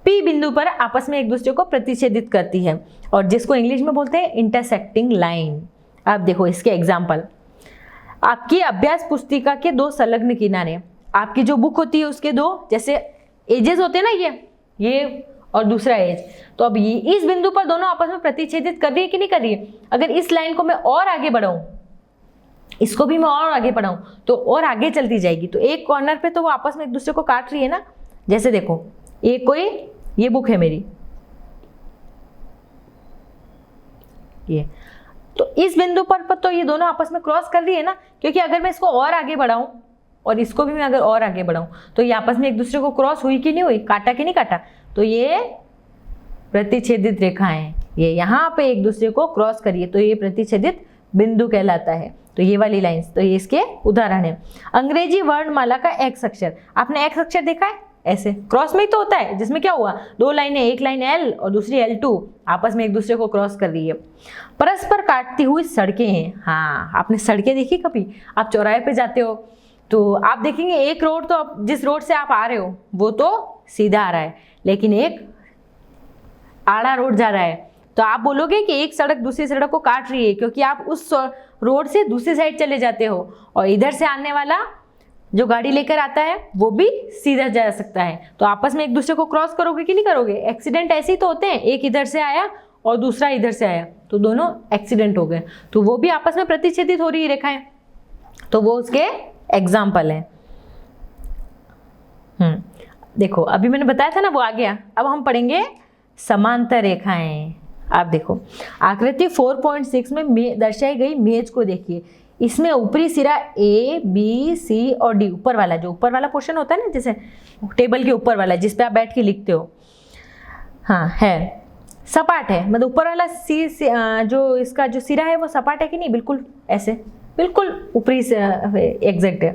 A: P बिंदु पर आपस में एक दूसरे को प्रतिच्छेदित करती है, और जिसको इंग्लिश में बोलते हैं इंटरसेक्टिंग लाइन। आप देखो इसके एग्जाम्पल, आपकी अभ्यास पुस्तिका के दो संलग्न किनारे, आपकी जो बुक होती है उसके दो जैसे एजेस होते हैं ना, ये और दूसरा एज, तो अब ये इस बिंदु पर दोनों आपस में प्रतिच्छेदित कर रही है कि नहीं कर रही है? अगर इस लाइन को मैं और आगे बढ़ाऊं, इसको भी मैं और आगे बढ़ाऊं तो और आगे चलती जाएगी, तो एक कॉर्नर पे तो वो आपस में एक दूसरे को काट रही है ना। जैसे देखो ये बुक है मेरी, ये तो इस बिंदु पर तो ये दोनों आपस में क्रॉस कर रही है ना, क्योंकि अगर मैं इसको और आगे बढ़ाऊं और इसको भी मैं अगर और आगे बढ़ाऊं तो ये आपस में एक दूसरे को क्रॉस हुई कि नहीं हुई, काटा कि नहीं काटा, तो ये प्रतिच्छेदित रेखाएं, ये यहाँ पे एक दूसरे को क्रॉस करिए तो ये प्रतिच्छेदित बिंदु कहलाता है। तो ये वाली लाइंस, तो ये इसके उदाहरण है। अंग्रेजी वर्णमाला का एक्स अक्षर, आपने एक्स अक्षर देखा है? ऐसे क्रॉस में ही तो होता है, जिसमें क्या हुआ, दो लाइनें, एक लाइन L और दूसरी L2 आपस में एक दूसरे को क्रॉस कर रही है। परस्पर काटती हुई सड़कें हैं। हाँ, आपने सड़कें देखी कभी? आप चौराहे पे जाते हो तो आप देखेंगे एक रोड तो जिस रोड से आप आ रहे हो वो तो सीधा आ रहा है, लेकिन एक आड़ा रोड जा रहा है, तो आप बोलोगे कि एक सड़क दूसरी सड़क को काट रही है, क्योंकि आप उस रोड से दूसरी साइड चले जाते हो और इधर से आने वाला जो गाड़ी लेकर आता है वो भी सीधा जा सकता है, तो आपस में एक दूसरे को क्रॉस करोगे कि नहीं करोगे? एक्सीडेंट ऐसे ही तो होते हैं, एक इधर से आया और दूसरा इधर से आया तो दोनों एक्सीडेंट हो गए, तो वो भी आपस में प्रतिच्छेदित हो रही है रेखाएं, तो वो उसके एग्जाम्पल है। देखो अभी मैंने बताया था ना, वो आ गया। अब हम पढ़ेंगे समांतर रेखाएं। आप देखो आकृति 4.6 में दर्शाई गई मेज को देखिए, इसमें ऊपरी सिरा A, B, C और D, ऊपर वाला, जो ऊपर वाला पोर्शन होता है ना, जैसे टेबल के ऊपर वाला जिस पे आप बैठ के लिखते हो, हाँ है, सपाट है, मतलब ऊपर वाला जो इसका जो सिरा है वो सपाट है कि नहीं? बिल्कुल ऐसे, बिल्कुल ऊपरी से एग्जैक्ट है।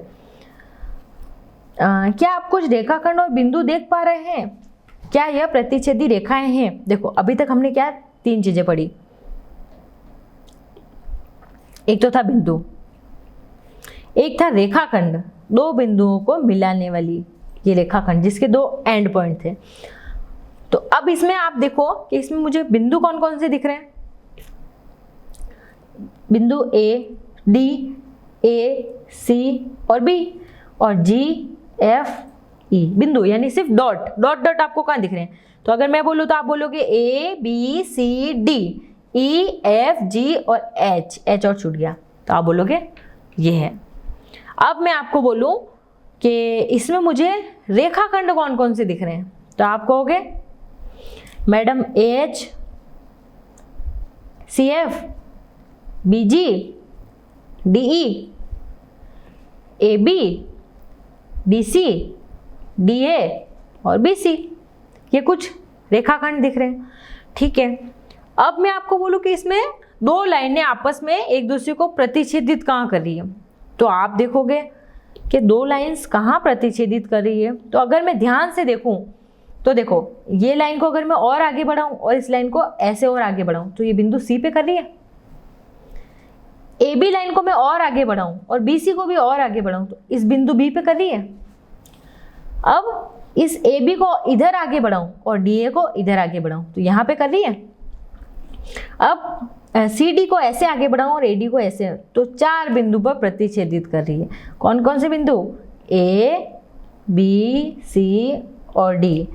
A: क्या आप कुछ रेखाखंड और बिंदु देख पा रहे हैं? क्या यह प्रतिच्छेदी रेखाएं हैं? देखो अभी तक हमने क्या तीन चीजें पढ़ी, एक तो था बिंदु, एक था रेखाखंड, दो बिंदुओं को मिलाने वाली ये रेखाखंड जिसके दो एंड पॉइंट थे। तो अब इसमें आप देखो कि इसमें मुझे बिंदु कौन कौन से दिख रहे हैं? बिंदु A, D, A, C और B और G, F, E, बिंदु यानी सिर्फ डॉट डॉट डॉट आपको कहाँ दिख रहे हैं? तो अगर मैं बोलूँ तो आप बोलोगे A, B, C, D, E, F, G और H और छूट गया, तो आप बोलोगे ये है। अब मैं आपको बोलूं कि इसमें मुझे रेखाखंड कौन कौन से दिख रहे हैं, तो आप कहोगे madam AH, CF, BG, DE, AB, BC, DA और BC, ये कुछ रेखाखंड दिख रहे हैं। ठीक है, अब मैं आपको बोलूँ कि इसमें दो लाइनें आपस में एक दूसरे को प्रतिच्छेदित कहाँ कर रही है, तो आप देखोगे कि दो लाइंस कहाँ प्रतिच्छेदित कर रही है। तो अगर मैं ध्यान से देखूं तो देखो, ये लाइन को अगर मैं और आगे बढ़ाऊं और इस लाइन को ऐसे और आगे बढ़ाऊं तो ये बिंदु सी पे कर रही है। ए बी लाइन को मैं और आगे बढ़ाऊं और बी सी को भी और आगे बढ़ाऊं तो इस बिंदु बी पे कर रही है। अब इस ए बी को इधर आगे बढ़ाऊं और डी ए को इधर आगे बढ़ाऊं तो यहाँ पे कर रही है। अब सी डी को ऐसे आगे बढ़ाऊं और ए डी को ऐसे, तो चार बिंदु पर प्रतिच्छेदित कर रही है। कौन कौन से बिंदु? ए बी सी और डी।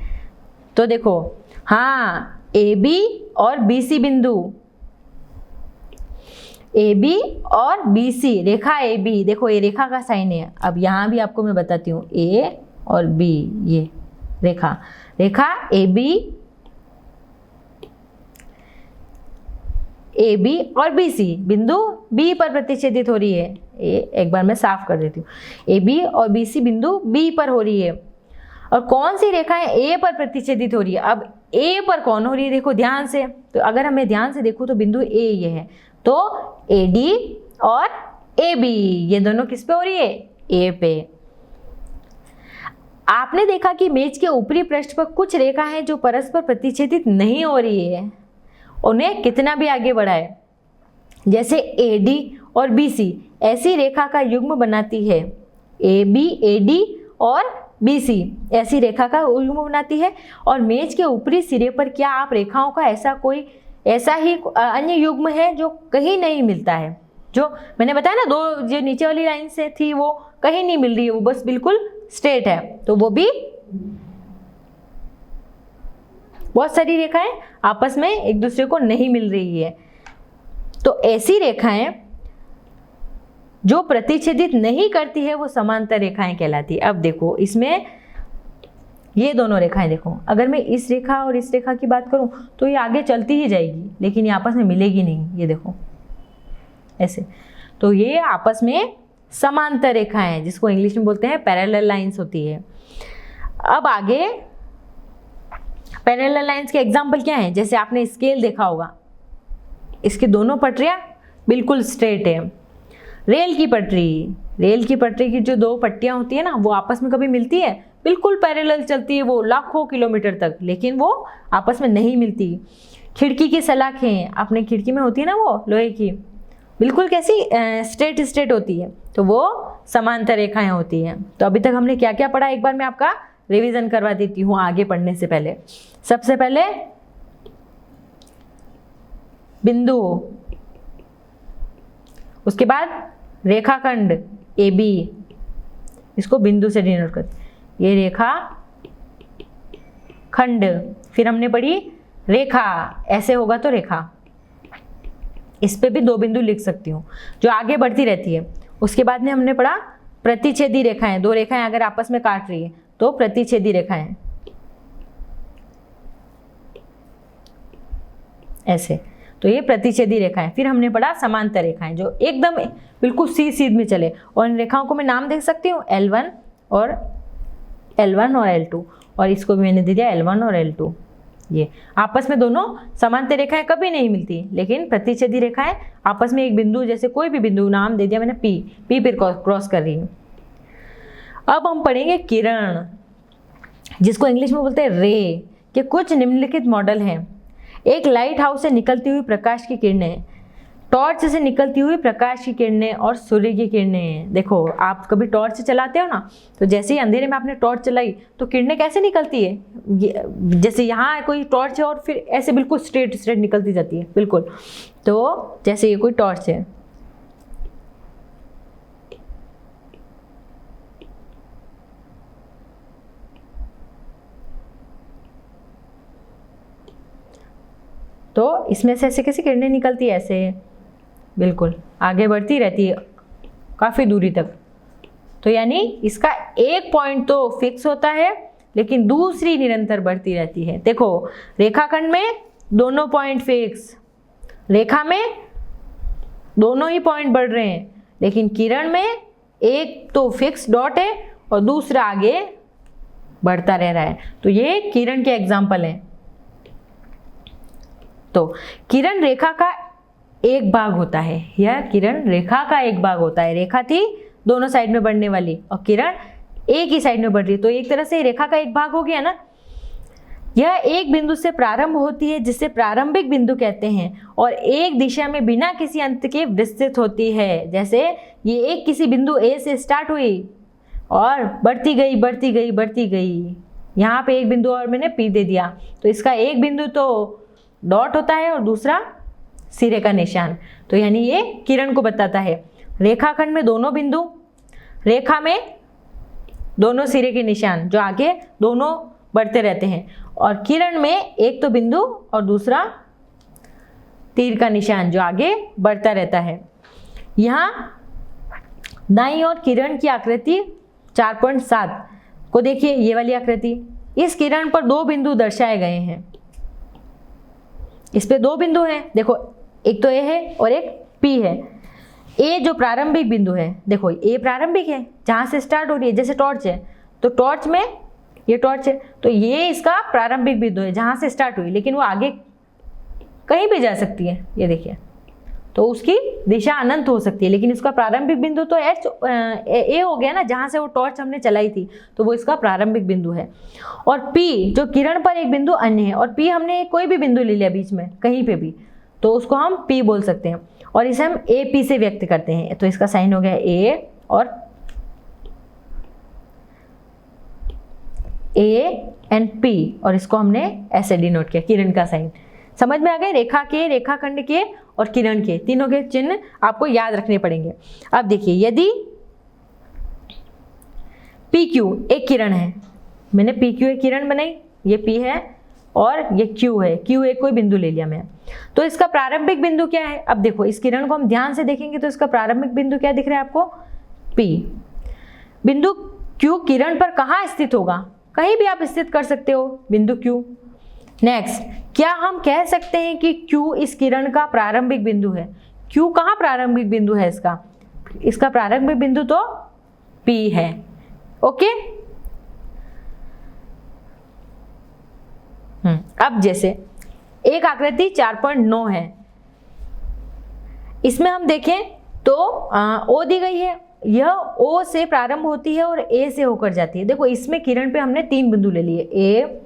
A: तो देखो, हाँ, ए बी और बी सी बिंदु, ए बी और बी सी, रेखा ए बी, देखो ये रेखा का साइन है। अब यहाँ भी आपको मैं बताती हूँ, ए और बी, ये रेखा, रेखा ए बी और बी सी बिंदु बी पर प्रतिच्छेदित हो रही है। एक बार मैं साफ कर देती हूँ, ए बी और बी सी बिंदु बी पर हो रही है। और कौन सी रेखाएं ए पर प्रतिच्छेदित हो रही है? अब ए पर कौन हो रही है, देखो ध्यान से। तो अगर हमें ध्यान से देखूँ तो बिंदु ए ये है, तो ए डी और ए बी ये दोनों किस पे हो रही है? ए पे। आपने देखा कि मेज के ऊपरी पृष्ठ पर कुछ रेखा है जो परस्पर प्रतिच्छेदित नहीं हो रही है, उन्हें कितना भी आगे बढ़ाए, जैसे ए डी और बी सी ऐसी रेखा का युग्म बनाती है। ए बी, ए डी और बी सी ऐसी रेखा का युग्म बनाती है। और मेज के ऊपरी सिरे पर क्या आप रेखाओं का ऐसा ही अन्य युग्म है जो कहीं नहीं मिलता है? जो मैंने बताया ना, दो जो नीचे वाली लाइन से थी वो कहीं नहीं मिल रही है, वो बस बिल्कुल स्ट्रेट है, तो वो भी बहुत सारी रेखाएं आपस में एक दूसरे को नहीं मिल रही है। तो ऐसी रेखाएं जो प्रतिच्छेदित नहीं करती है वो समांतर रेखाएं कहलाती है। अब देखो, इसमें ये दोनों रेखाएं देखो, अगर मैं इस रेखा और इस रेखा की बात करूं तो ये आगे चलती ही जाएगी, लेकिन ये आपस में मिलेगी नहीं। ये देखो ऐसे, तो ये आपस में समांतर रेखाएं हैं, जिसको इंग्लिश में बोलते हैं पैरेलल लाइंस होती है। अब आगे पैरेलल लाइंस के एग्जाम्पल क्या हैं? जैसे आपने स्केल देखा होगा, इसकी दोनों पटरियां बिल्कुल स्ट्रेट है। रेल की पटरी की जो दो पट्टियां होती है ना, वो आपस में कभी मिलती है? बिल्कुल पैरेलल चलती है वो लाखों किलोमीटर तक, लेकिन वो आपस में नहीं मिलती। खिड़की की सलाखें अपने खिड़की में होती है ना, वो लोहे की, बिल्कुल कैसी स्ट्रेट होती है, तो वो समांतर रेखाएं होती हैं। तो अभी तक हमने क्या क्या पढ़ा, एक बार मैं आपका रिवीजन करवा देती हूँ आगे पढ़ने से पहले। सबसे पहले बिंदु, उसके बाद रेखाखंड ए बी, इसको बिंदु से डिनोट करते, ये रेखा खंड। फिर हमने पढ़ी रेखा, ऐसे होगा तो रेखा, इस पे भी दो बिंदु लिख सकती हूँ जो आगे बढ़ती रहती है। उसके बाद में हमने पढ़ा प्रतिच्छेदी रेखाएं, दो रेखाएं अगर आपस में काट रही है तो प्रतिच्छेदी रेखाएं ऐसे, तो ये प्रतिच्छेदी रेखाएं। फिर हमने पढ़ा समांतर रेखाएं जो एकदम बिल्कुल सीध में चले, और इन रेखाओं को मैं नाम दे सकती हूँ L1 और L2, और इसको भी मैंने दे दिया L1 और L2। ये आपस में दोनों समांतर रेखाएं कभी नहीं मिलती, लेकिन प्रतिच्छेदी रेखाएं आपस में एक बिंदु, जैसे कोई भी बिंदु नाम दे दिया मैंने P पर क्रॉस कर रही है। अब हम पढ़ेंगे किरण, जिसको इंग्लिश में बोलते हैं रे, के कुछ निम्नलिखित मॉडल हैं। एक लाइट हाउस से निकलती हुई प्रकाश की किरणें, टॉर्च से निकलती हुई प्रकाश की किरणें और सूर्य की किरणें। देखो, आप कभी टॉर्च चलाते हो ना, तो जैसे ही अंधेरे में आपने टॉर्च चलाई तो किरणें कैसे निकलती है, जैसे यहाँ कोई टॉर्च है और फिर ऐसे बिल्कुल स्ट्रेट निकलती जाती है बिल्कुल। तो जैसे ये कोई टॉर्च है, तो इसमें से ऐसे कैसे किरणें निकलती है, ऐसे बिल्कुल आगे बढ़ती रहती है काफ़ी दूरी तक। तो यानी इसका एक पॉइंट तो फिक्स होता है, लेकिन दूसरी निरंतर बढ़ती रहती है। देखो, रेखाखंड में दोनों पॉइंट फिक्स, रेखा में दोनों ही पॉइंट बढ़ रहे हैं, लेकिन किरण में एक तो फिक्स डॉट है और दूसरा आगे बढ़ता रह रहा है। तो ये किरण के एग्जाम्पल हैं। तो किरण रेखा का एक भाग होता है, यह किरण रेखा का एक भाग होता है। रेखा थी दोनों साइड में बढ़ने वाली और किरण एक ही साइड में बढ़ रही है, तो एक तरह से रेखा का एक भाग हो गया ना। यह एक बिंदु से प्रारंभ होती है जिसे प्रारंभिक बिंदु कहते हैं और एक दिशा में बिना किसी अंत के विस्तृत होती है। जैसे ये एक किसी बिंदु ए से स्टार्ट हुई और बढ़ती गई बढ़ती गई बढ़ती गई, यहाँ पे एक बिंदु और मैंने पी दे दिया, तो इसका एक बिंदु तो डॉट होता है और दूसरा सिरे का निशान, तो यानी ये किरण को बताता है। रेखाखंड में दोनों बिंदु, रेखा में दोनों सिरे के निशान जो आगे दोनों बढ़ते रहते हैं, और किरण में एक तो बिंदु और दूसरा तीर का निशान जो आगे बढ़ता रहता है। यहाँ दाईं ओर किरण की आकृति 4.7 को देखिए, ये वाली आकृति, इस किरण पर दो बिंदु दर्शाए गए हैं। इस पे दो बिंदु हैं, देखो एक तो ए है और एक पी है। ए जो प्रारंभिक बिंदु है, देखो ए प्रारंभिक है जहाँ से स्टार्ट हो रही है, जैसे टॉर्च है तो टॉर्च में ये टॉर्च है, तो ये इसका प्रारंभिक बिंदु है जहाँ से स्टार्ट हुई, लेकिन वो आगे कहीं भी जा सकती है, ये देखिए, तो उसकी दिशा अनंत हो सकती है, लेकिन इसका प्रारंभिक बिंदु तो ए हो गया ना, जहाँ से वो टॉर्च हमने चलाई थी, तो वो इसका प्रारंभिक बिंदु है। और पी जो किरण पर एक बिंदु अन्य है, और पी हमने कोई भी बिंदु ले लिया बीच में कहीं पे भी, तो उसको हम पी बोल सकते हैं, और इसे हम ए पी से व्यक्त करते हैं। तो इसका साइन हो गया ए और ए एंड पी, और इसको हमने ऐसे डिनोट किया, किरण का साइन। समझ में आ गए? रेखा के, रेखाखंड के और किरण के तीनों के चिन्ह आपको याद रखने पड़ेंगे। अब देखिए, यदि पी क्यू एक किरण है, मैंने पी क्यू एक किरण बनाई, ये पी है और ये क्यू है, क्यू एक कोई बिंदु ले लिया मैं, तो इसका प्रारंभिक बिंदु क्या है? अब देखो इस किरण को हम ध्यान से देखेंगे तो इसका प्रारंभिक बिंदु क्या दिख रहा है आपको? पी। बिंदु क्यू किरण पर कहाँ स्थित होगा? कहीं भी आप स्थित कर सकते हो बिंदु क्यू। नेक्स्ट, क्या हम कह सकते हैं कि क्यू इस किरण का प्रारंभिक बिंदु है? क्यू कहाँ प्रारंभिक बिंदु है इसका? इसका प्रारंभिक बिंदु तो पी है। ओके, अब जैसे एक आकृति 4.9 है, इसमें हम देखें तो ओ दी गई है, यह ओ से प्रारंभ होती है और ए से होकर जाती है। देखो इसमें किरण पे हमने तीन बिंदु ले लिए, ए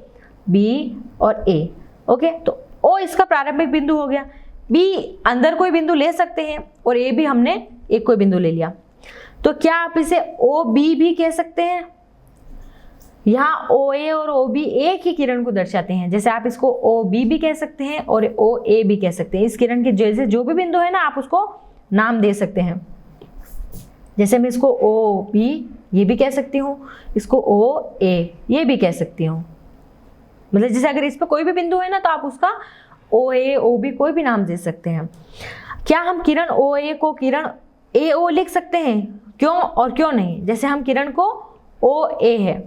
A: बी और ए। ओके, तो ओ इसका प्रारंभिक बिंदु हो गया, बी अंदर कोई बिंदु ले सकते हैं और ए भी हमने एक कोई बिंदु ले लिया, तो क्या आप इसे ओ बी भी कह सकते हैं? यहाँ ओ ए और ओ बी एक ही किरण को दर्शाते हैं, जैसे आप इसको ओ बी भी कह सकते हैं और ओ ए भी कह सकते हैं। इस किरण के जैसे जो भी बिंदु है ना, आप उसको नाम दे सकते हैं। जैसे मैं इसको ओ बी ये भी कह सकती हूँ, इसको ओ ए ये भी कह सकती हूँ। मतलब जैसे अगर इस पर कोई भी बिंदु है ना, तो आप उसका ओ ए ओ बी कोई भी नाम दे सकते हैं। क्या हम किरण ओ ए को किरण ए ओ लिख सकते हैं? क्यों और क्यों नहीं? जैसे हम किरण को ओ ए है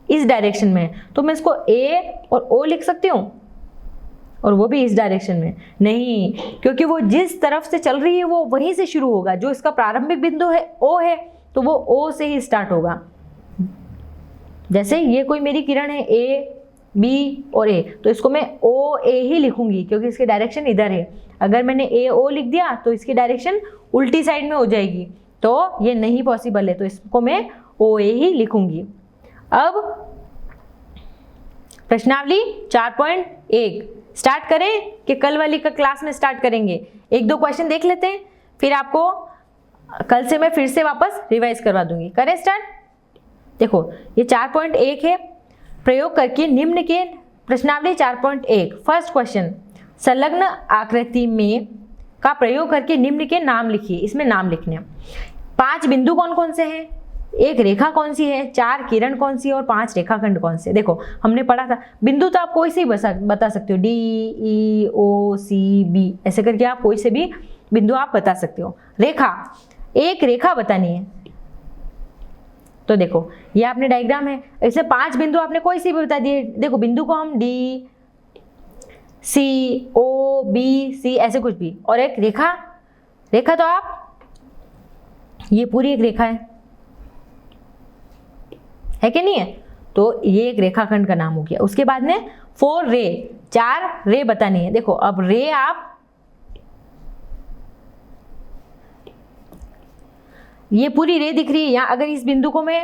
A: इस डायरेक्शन में, तो मैं इसको ए और ओ लिख सकती हूँ, और वो भी इस डायरेक्शन में नहीं, क्योंकि वो जिस तरफ से चल रही है वो वहीं से शुरू होगा। जो इसका प्रारंभिक बिंदु है ओ है, तो वो ओ से ही स्टार्ट होगा। जैसे ये कोई मेरी किरण है ए बी और ए, तो इसको मैं ओ ए ही लिखूंगी क्योंकि इसकी डायरेक्शन इधर है। अगर मैंने ए ओ लिख दिया तो इसकी डायरेक्शन उल्टी साइड में हो जाएगी, तो ये नहीं पॉसिबल है, तो इसको मैं ओ ए ही लिखूंगी। अब प्रश्नावली 4.1 स्टार्ट करें कि कल वाली का क्लास में स्टार्ट करेंगे? एक दो क्वेश्चन देख लेते हैं, फिर आपको कल से मैं फिर से वापस रिवाइज करवा दूंगी। करें स्टार्ट? देखो ये 4.1 है, प्रयोग करके निम्न के प्रश्नावली 4.1 फर्स्ट क्वेश्चन, संलग्न आकृति में का प्रयोग करके निम्न के नाम लिखिए। इसमें नाम लिखने हैं। 5 बिंदु कौन कौन से हैं, एक रेखा कौन सी है, 4 किरण कौन सी है और 5 रेखाखंड कौन से। देखो हमने पढ़ा था बिंदु तो आप कोई से ही बता सकते हो, डी ई ओ सी बी ऐसे करके आप कोई से भी बिंदु आप बता सकते हो। रेखा, एक रेखा बतानी है, तो देखो ये आपने डायग्राम है, इसमें 5 बिंदु आपने कोई से भी बता दिए। देखो बिंदु को हम D C O B C ऐसे कुछ भी, और एक रेखा, रेखा तो आप ये पूरी एक रेखा है कि नहीं है, तो ये एक रेखाखंड का नाम हो गया। उसके बाद में 4 रे, 4 रे बतानी है। देखो अब रे आप ये पूरी रे दिख रही है यहाँ, अगर इस बिंदु को मैं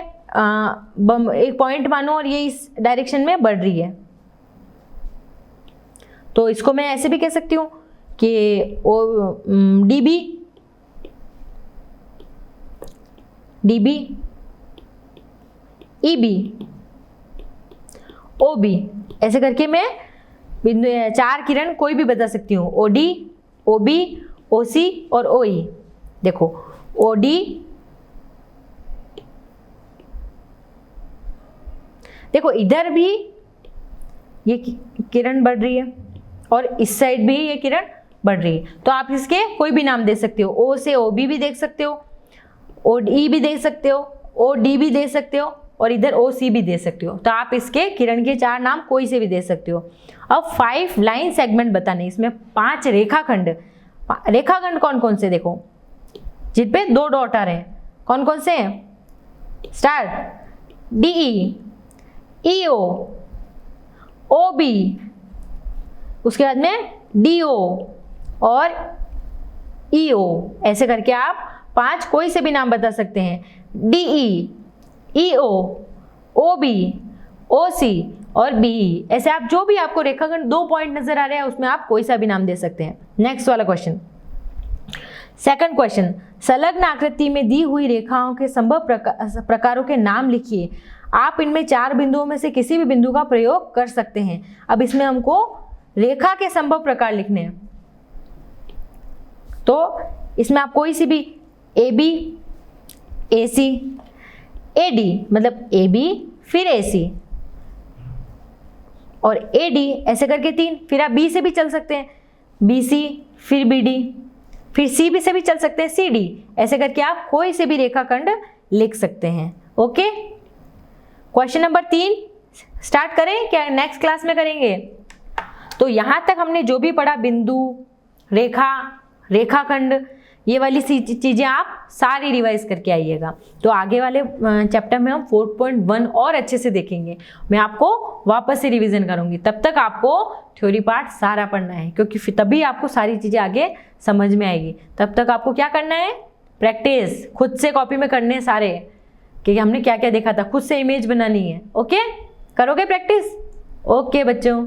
A: एक पॉइंट मानो और ये इस डायरेक्शन में बढ़ रही है, तो इसको मैं ऐसे भी कह सकती हूँ कि डीबी डीबी ईबी ओबी, ऐसे करके मैं बिंदु 4 किरण कोई भी बता सकती हूँ, ओडी, ओबी, ओसी और ओई। देखो ओडी, देखो इधर भी ये किरण बढ़ रही है और इस साइड भी ये किरण बढ़ रही है, तो आप इसके कोई भी नाम दे सकते हो। ओ से ओबी भी देख सकते हो, ओडी भी दे सकते हो, ओडी भी दे सकते हो और इधर ओसी भी दे सकते हो। तो आप इसके किरण के 4 नाम कोई से भी दे सकते हो। अब 5 लाइन सेगमेंट बताने, इसमें 5 रेखाखंड। रेखाखंड कौन कौन से देखो, जिन पे 2 डॉट आ रहे हैं, कौन कौन से हैं? स्टार्ट डीई, ईओ, ओबी, उसके बाद में डीओ और ईओ, ऐसे करके आप 5 कोई से भी नाम बता सकते हैं। डीई, ईओ, ओबी, ओसी और बीई, ऐसे आप जो भी आपको रेखाखंड 2 पॉइंट नजर आ रहे हैं उसमें आप कोई सा भी नाम दे सकते हैं। नेक्स्ट वाला क्वेश्चन, सेकंड क्वेश्चन, संलग्न आकृति में दी हुई रेखाओं के संभव प्रकारों के नाम लिखिए। आप इनमें 4 बिंदुओं में से किसी भी बिंदु का प्रयोग कर सकते हैं। अब इसमें हमको रेखा के संभव प्रकार लिखने हैं, तो इसमें आप कोई सी भी A B, A C, A D, मतलब ए बी फिर ए सी और ए डी, ऐसे करके 3। फिर आप बी से भी चल सकते हैं, बी सी फिर बी डी, फिर सी बी से भी चल सकते हैं, सी डी, ऐसे करके आप कोई से भी रेखाखंड लिख सकते हैं। ओके, क्वेश्चन नंबर 3 स्टार्ट करें क्या नेक्स्ट क्लास में करेंगे? तो यहां तक हमने जो भी पढ़ा, बिंदु, रेखा, रेखाखंड, ये वाली चीजें आप सारी रिवाइज करके आइएगा। तो आगे वाले चैप्टर में हम 4.1 और अच्छे से देखेंगे। मैं आपको वापस से रिवीजन करूंगी, तब तक आपको थ्योरी पार्ट सारा पढ़ना है, क्योंकि तभी आपको सारी चीजें आगे समझ में आएगी। तब तक आपको क्या करना है? प्रैक्टिस, खुद से कॉपी में करने सारे कि हमने क्या क्या देखा था, खुद से इमेज बनानी है। ओके, करोगे प्रैक्टिस? ओके बच्चों।